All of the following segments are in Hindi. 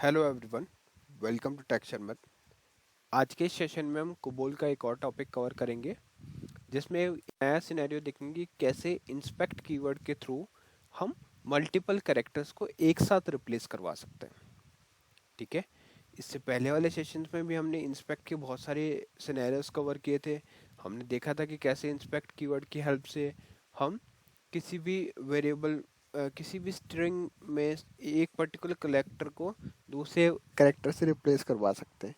Hello everyone, welcome to tech शर्मत। आज के इस सेशन में हम कुबोल का एक और टॉपिक कवर करेंगे, जिसमें एक नया सिनेरियो देखेंगे कि कैसे इंस्पेक्ट कीवर्ड के थ्रू हम मल्टीपल कैरेक्टर्स को एक साथ रिप्लेस करवा सकते हैं। ठीक है। इससे पहले वाले सेशंस में भी हमने इंस्पेक्ट के बहुत सारे सिनेरियोस कवर किए थे। हमने देखा था कि कैसे इंस्पेक्ट कीवर्ड की हेल्प से हम किसी भी वेरिएबल किसी भी स्ट्रिंग में एक पर्टिकुलर करेक्टर को दूसरे करेक्टर से रिप्लेस करवा सकते हैं।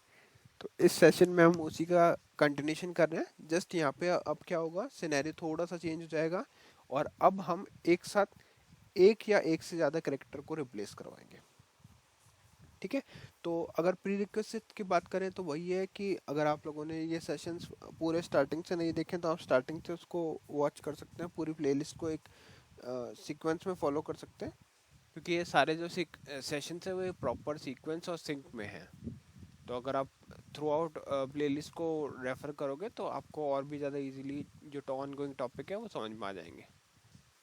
तो इस सेशन में हम उसी का कंटिन्यूशन कर रहे हैं। जस्ट यहाँ पे अब क्या होगा, सिनेरियो थोड़ा सा चेंज हो जाएगा और अब हम एक साथ एक या एक से ज़्यादा करेक्टर को रिप्लेस करवाएंगे। ठीक है। तो अगर प्री रिक्वेस्ट की बात करें तो वही है कि अगर आप लोगों ने ये सेशंस पूरे स्टार्टिंग से नहीं देखे तो आप स्टार्टिंग से उसको वॉच कर सकते हैं। पूरी प्लेलिस्ट को एक सीक्वेंस में फॉलो कर सकते हैं, क्योंकि ये सारे जो सेशंस है वो प्रॉपर सीक्वेंस और सिंक में है। तो अगर आप थ्रू आउट प्लेलिस्ट को रेफर करोगे तो आपको और भी ज़्यादा इजीली जो ऑन गोइंग टॉपिक है वो समझ में आ जाएंगे।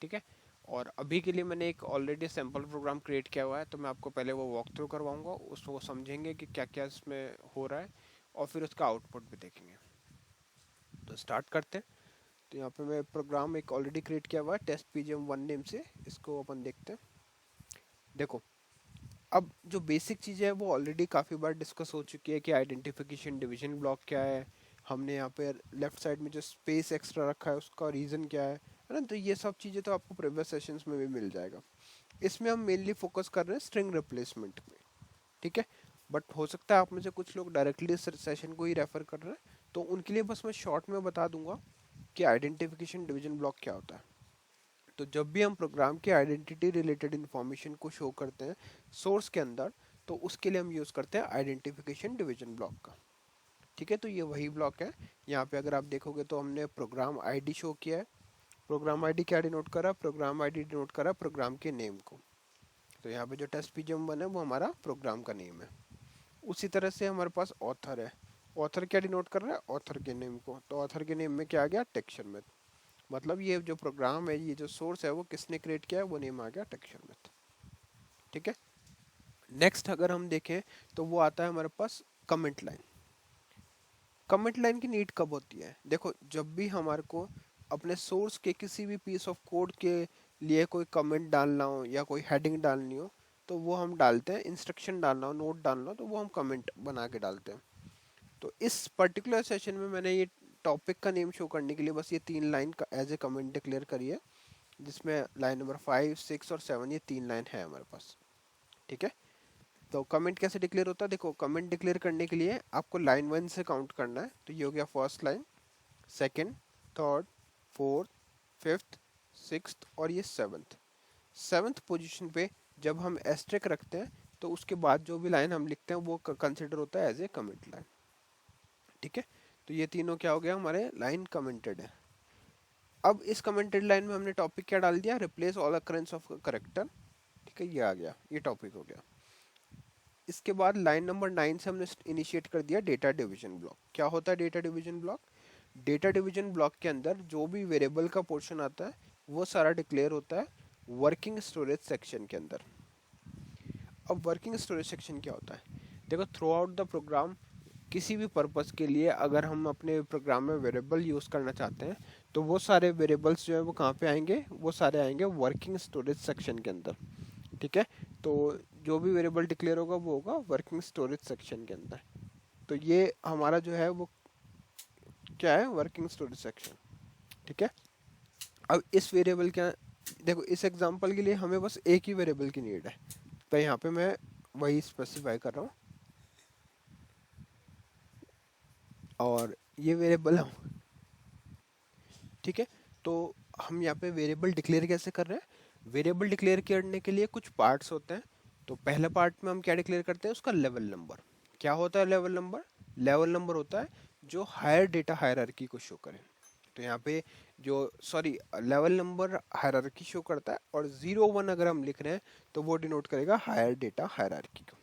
ठीक है। और अभी के लिए मैंने एक ऑलरेडी सैम्पल प्रोग्राम क्रिएट किया हुआ है, तो मैं आपको पहले वो वॉक थ्रू करवाऊंगा, उसको समझेंगे कि क्या क्या इसमें हो रहा है और फिर उसका आउटपुट भी देखेंगे। तो स्टार्ट करते हैं। तो यहाँ पे मैं प्रोग्राम एक ऑलरेडी क्रिएट किया हुआ है टेस्ट पीजीएम वन नेम से, इसको अपन देखते हैं। देखो, अब जो बेसिक चीज़ें है वो ऑलरेडी काफ़ी बार डिस्कस हो चुकी है कि आइडेंटिफिकेशन डिवीजन ब्लॉक क्या है। हमने यहाँ पे लेफ्ट साइड में जो स्पेस एक्स्ट्रा रखा है उसका रीज़न क्या है ना। तो ये सब चीज़ें तो आपको प्रीवियस सेशंस में भी मिल जाएगा। इसमें हम मेनली फोकस कर रहे हैं स्ट्रिंग रिप्लेसमेंट पे। ठीक है। बट हो सकता है आप में से कुछ लोग डायरेक्टली इस सेशन को ही रेफर कर रहे हैं, तो उनके लिए बस मैं शॉर्ट में बता दूंगा कि आइडेंटिफिकेशन डिवीजन ब्लॉक क्या होता है। तो जब भी हम प्रोग्राम की आइडेंटिटी रिलेटेड इंफॉर्मेशन को शो करते हैं सोर्स के अंदर, तो उसके लिए हम यूज़ करते हैं आइडेंटिफिकेशन डिवीजन ब्लॉक का। ठीक है। तो ये वही ब्लॉक है। यहाँ पे अगर आप देखोगे तो हमने प्रोग्राम आईडी शो किया है। प्रोग्राम आईडी क्या डिनोट करा, प्रोग्राम आईडी डिनोट करा प्रोग्राम के नेम को। तो यहाँ पे जो टेस्ट पीजीएम वन है वो हमारा प्रोग्राम का नेम है। उसी तरह से हमारे पास ऑथर है। ऑथर क्या डिनोट कर रहा है, ऑथर के नेम को। तो ऑथर के नेम में क्या आ गया, टेक्सचर में। मतलब ये जो प्रोग्राम है, ये जो सोर्स है वो किसने क्रिएट किया है, वो नेम आ गया टेक्सचर मेथ। ठीक है। नेक्स्ट अगर हम देखें तो वो आता है हमारे पास कमेंट लाइन। कमेंट लाइन की नीड कब होती है, देखो जब भी हमारे को अपने सोर्स के किसी भी पीस ऑफ कोड के लिए कोई कमेंट डालना हो या कोई हेडिंग डालनी हो, तो वो हम डालते हैं। इंस्ट्रक्शन डालना हो, नोट डालना हो, तो वो हम कमेंट बना के डालते हैं। तो इस पर्टिकुलर सेशन में मैंने ये टॉपिक का नेम शो करने के लिए बस ये तीन लाइन का एज ए कमेंट डिक्लेयर करी है, जिसमें लाइन नंबर 5, 6 और 7 ये तीन लाइन है हमारे पास। ठीक है। तो कमेंट कैसे डिक्लेयर होता है, देखो कमेंट डिक्लेयर करने के लिए आपको लाइन वन से काउंट करना है। तो ये हो गया first line, second, third, fourth, fifth, sixth और ये सेवन्थ। सेवन्थ पोजीशन पे जब हम एस्ट्रिक रखते हैं तो उसके बाद जो भी लाइन हम लिखते हैं वो कंसिडर होता है एज ए कमेंट लाइन। ठीक है। तो ये तीनों क्या हो गया, हमारे लाइन कमेंटेड है। अब इस कमेंटेड लाइन में हमने टॉपिक क्या डाल दिया, replace all occurrence of character. ठीक है, ये आ गया, ये टॉपिक हो गया। इसके बाद लाइन नंबर 9 से हमने इनिशिएट कर दिया डेटा डिवीजन ब्लॉक। क्या होता है data division block, data division block के अंदर जो भी वेरिएबल का पोर्शन आता है वो सारा डिक्लेयर होता है वर्किंग स्टोरेज सेक्शन के अंदर। अब वर्किंग स्टोरेज सेक्शन क्या होता है, देखो थ्रू आउट द प्रोग्राम किसी भी पर्पस के लिए अगर हम अपने प्रोग्राम में वेरिएबल यूज़ करना चाहते हैं, तो वो सारे वेरिएबल्स जो है वो कहाँ पे आएंगे, वो सारे आएंगे वर्किंग स्टोरेज सेक्शन के अंदर। ठीक है। तो जो भी वेरिएबल डिक्लेयर होगा वो होगा वर्किंग स्टोरेज सेक्शन के अंदर। तो ये हमारा जो है वो क्या है, वर्किंग स्टोरेज सेक्शन। ठीक है। अब इस वेरिएबल क्या, देखो इस एग्जांपल के लिए हमें बस एक ही वेरिएबल की नीड है, तो यहाँ पे मैं वही स्पेसिफाई कर रहा हूँ। और ये वेरिएबल हम, ठीक है। तो हम यहाँ पे वेरिएबल डिक्लेयर कैसे कर रहे हैं, वेरिएबल डिक्लेयर करने के लिए कुछ पार्ट्स होते हैं। तो पहले पार्ट में हम क्या डिक्लेयर करते हैं, उसका लेवल नंबर। क्या होता है लेवल नंबर, लेवल नंबर होता है जो हायर डेटा हायरार्की को शो करे। तो यहाँ पे जो sorry level number hierarchy show करता है, और 0 1 अगर हम लिख रहे हैं तो वो डिनोट करेगा हायर डेटा हायरार्की को।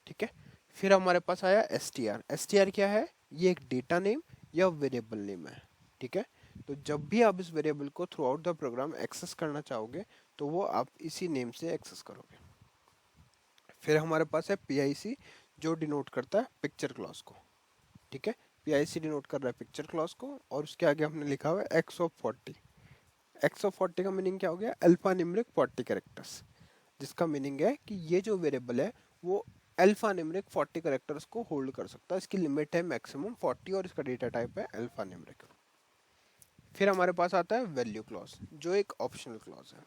ठीक है। फिर हमारे पास आया S T R. S T R क्या है, ये एक डेटा नेम या वेरिएबल नेम है। ठीक है। तो जब भी आप इस वेरिएबल को throughout the program access करना चाहोगे तो वो आप इसी नेम से एक्सेस करोगे। फिर हमारे पास है PIC जो डिनोट करता है पिक्चर क्लॉज को, ठीक है। PIC डिनोट कर रहा है पिक्चर क्लॉज को, और उसके आगे हमने लिखा हुआ है X(40). X(40) का मीनिंग क्या हो गया? अल्फा न्यूमेरिक 40 कैरेक्टर्स, जिसका मीनिंग है कि ये जो वेरिएबल है वो अल्फा न्यूमेरिक 40 कैरेक्टर्स को होल्ड कर सकता है। इसकी लिमिट है मैक्सिमम 40 और इसका डेटा टाइप है अल्फा न्यूमेरिक। फिर हमारे पास आता है वैल्यू क्लॉज जो एक ऑप्शनल क्लॉज है।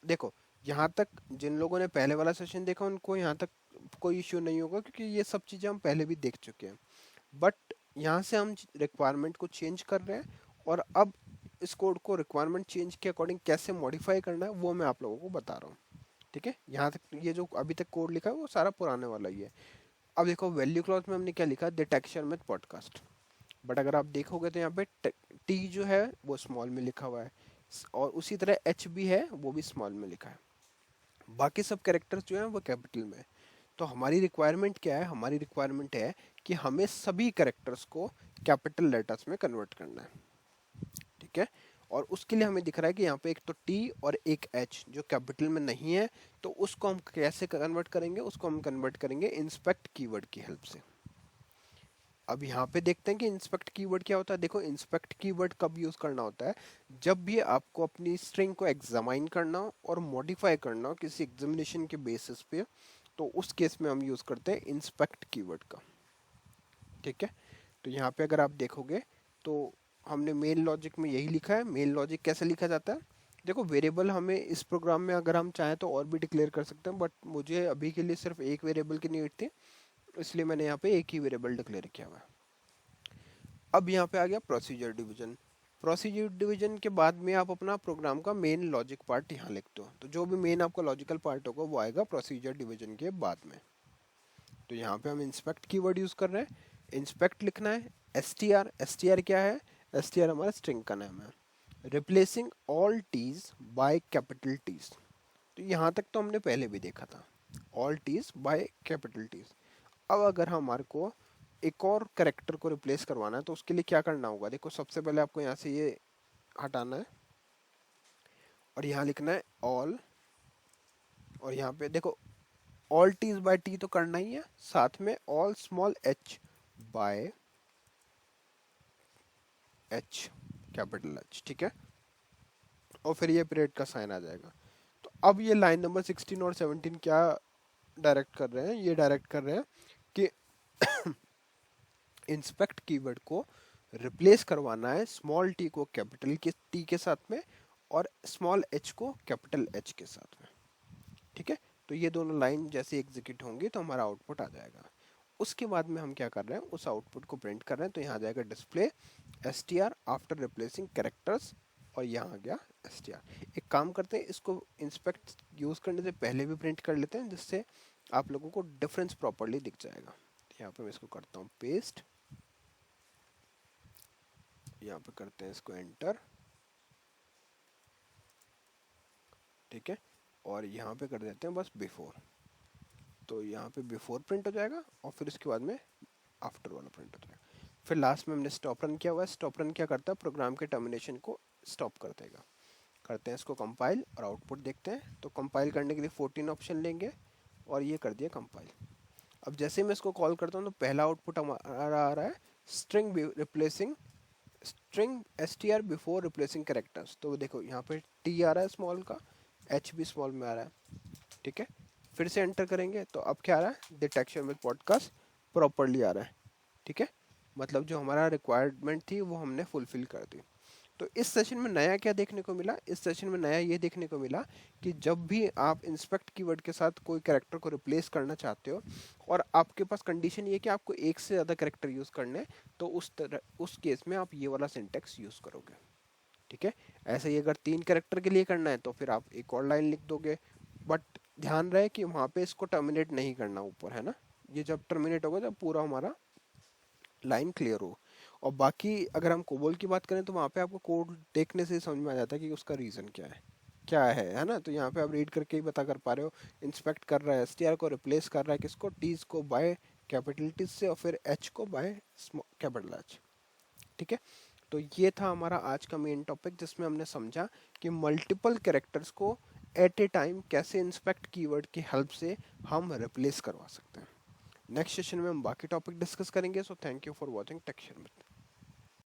देखो, यहाँ तक जिन लोगों ने पहले वाला सेशन देखा उनको यहाँ तक कोई इश्यू नहीं होगा, क्योंकि ये सब चीज़ें हम पहले भी देख चुके हैं। बट यहाँ से हम रिक्वायरमेंट को चेंज कर रहे हैं, और अब इस कोड को रिक्वायरमेंट चेंज के अकॉर्डिंग कैसे मॉडिफाई करना है वो मैं आप लोगों को बता रहा हूँ, ठीक है। यहाँ तक ये जो अभी तक कोड लिखा है वो सारा पुराने वाला ही है। अब देखो, वैल्यू क्लॉज में हमने क्या लिखा? Detection with podcast. बट अगर आप देखोगे तो यहाँ पे टी जो है वो स्मॉल में लिखा हुआ है, और उसी तरह एच भी है, वो भी स्मॉल में लिखा है। बाकी सब कैरेक्टर्स जो हैं वो कैपिटल में है। तो हमारी रिक्वायरमेंट क्या है? हमारी रिक्वायरमेंट है कि हमें सभी कैरेक्टर्स को कैपिटल लेटर्स में कन्वर्ट करना है, ठीक है। और उसके लिए हमें दिख रहा है कि यहाँ पे एक तो टी और एक एच जो कैपिटल में नहीं है, तो उसको हम कैसे कन्वर्ट करेंगे? उसको हम कन्वर्ट करेंगे इंस्पेक्ट कीवर्ड की हेल्प से। अब यहाँ पे देखते हैं कि इंस्पेक्ट कीवर्ड क्या होता है। देखो, इंस्पेक्ट कीवर्ड कब यूज करना होता है? जब भी आपको अपनी स्ट्रिंग को एग्जामाइन करना हो और मॉडिफाई करना हो किसी एग्जामिनेशन के बेसिस पे, तो उस केस में हम यूज करते हैं इंस्पेक्ट कीवर्ड का, ठीक है। तो यहाँ पे अगर आप देखोगे तो हमने मेन लॉजिक में यही लिखा है। मेन लॉजिक कैसे लिखा जाता है? देखो, वेरिएबल हमें इस प्रोग्राम में अगर हम चाहें तो और भी डिक्लेयर कर सकते हैं, बट मुझे अभी के लिए सिर्फ एक वेरिएबल की नीड थी, इसलिए मैंने यहाँ पे एक ही वेरिएबल डिक्लेयर किया हुआ है। अब यहाँ पे आ गया प्रोसीजर डिवीजन। प्रोसीजर डिवीजन के बाद में आप अपना प्रोग्राम का मेन लॉजिक पार्ट यहाँ लिखते हो, तो जो भी मेन आपका लॉजिकल पार्ट होगा वो आएगा प्रोसीजर डिवीजन के बाद में। तो यहाँ पे हम इंस्पेक्ट कीवर्ड यूज कर रहे हैं, इंस्पेक्ट लिखना है। एसटीआर, एसटीआर क्या है? एसटीआर हमारा स्ट्रिंग का नाम है। Replacing all Ts by capital Ts, तो यहाँ तक तो हमने पहले भी देखा था, all Ts by capital Ts. अब अगर हमारे को एक और करेक्टर को रिप्लेस करवाना है तो उसके लिए क्या करना होगा? देखो, सबसे पहले आपको यहाँ से ये हटाना है और यहाँ लिखना है ऑल, और यहाँ पे देखो ऑल टीज बाय टी तो करना ही है, साथ में all small H by H capital H, ठीक है। और फिर ये पीरियड का साइन आ जाएगा। तो अब ये लाइन नंबर 16 और 17 क्या डायरेक्ट कर रहे हैं? ये डायरेक्ट कर रहे हैं कि इंस्पेक्ट कीवर्ड को रिप्लेस करवाना है स्मॉल टी को कैपिटल के टी के साथ में, और स्मॉल एच को कैपिटल एच के साथ में, ठीक है। तो ये दोनों लाइन जैसे एग्जीक्यूट होंगी तो हमारा आउटपुट आ जाएगा। उसके बाद में हम क्या कर रहे हैं? उस आउटपुट को प्रिंट कर रहे हैं, तो यहाँ आ जाएगा display S T R after replacing characters, और यहाँ आ गया एस टी आर। एक काम करते हैं, इसको इंस्पेक्ट यूज करने से पहले भी प्रिंट कर लेते हैं, जिससे आप लोगों को डिफरेंस प्रॉपरली दिख जाएगा। यहाँ पे मैं इसको करता हूँ पेस्ट, यहाँ पे करते हैं इसको एंटर, ठीक है। और यहाँ पे कर देते हैं बस बिफोर, तो यहाँ पे बिफोर प्रिंट हो जाएगा, और फिर इसके बाद में आफ्टर वाला प्रिंट हो जाएगा। फिर लास्ट में हमने स्टॉप रन किया हुआ है। स्टॉप रन क्या करता है? प्रोग्राम के टर्मिनेशन को स्टॉप कर देगा। करते हैं इसको कंपाइल और आउटपुट देखते हैं। तो कंपाइल करने के लिए 14 ऑप्शन लेंगे, और ये कर दिया कंपाइल। अब जैसे मैं इसको कॉल करता हूँ तो पहला आउटपुट हमारा आ रहा है string replacing string S T R before replacing characters. तो देखो यहाँ पे टी आ रहा है स्मॉल का, एच भी स्मॉल में आ रहा है, ठीक है। फिर से एंटर करेंगे तो अब क्या आ रहा है? डिटेक्शन विद पॉडकास्ट प्रॉपरली आ रहा है, ठीक है। मतलब जो हमारा रिक्वायरमेंट थी वो हमने फुलफिल कर दी। तो इस सेशन में नया क्या देखने को मिला? इस सेशन में नया ये देखने को मिला कि जब भी आप इंस्पेक्ट कीवर्ड के साथ कोई कैरेक्टर को रिप्लेस करना चाहते हो और आपके पास कंडीशन ये कि आपको एक से ज़्यादा कैरेक्टर यूज़ करने हैं, तो उस केस में आप ये वाला सिंटेक्स यूज़ करोगे, ठीक है। ऐसे ही अगर 3 कैरेक्टर के लिए करना है तो फिर आप एक और लाइन लिख दोगे, बट ध्यान रहे कि वहाँ पे इसको टर्मिनेट नहीं करना ऊपर, है ना। ये जब टर्मिनेट होगा जब पूरा हमारा लाइन क्लियर हो। और बाकी अगर हम कोबोल की बात करें तो वहाँ पे आपको कोड देखने से समझ में आ जाता है कि उसका रीज़न क्या है ना। तो यहाँ पे आप रीड करके ही पता कर पा रहे हो। इंस्पेक्ट कर रहा है एसटीआर को, रिप्लेस कर रहा है किसको? टीज को बाय कैपिटल टीज से, और फिर एच को बाय कैपिटल एच, ठीक है। तो ये था हमारा आज का मेन टॉपिक, जिसमें हमने समझा कि मल्टीपल कैरेक्टर्स को एट ए टाइम कैसे इंस्पेक्ट कीवर्ड की हेल्प से हम रिप्लेस करवा सकते हैं। नेक्स्ट सेशन में हम बाकी टॉपिक डिस्कस करेंगे। So thank you for watching टेक्शन।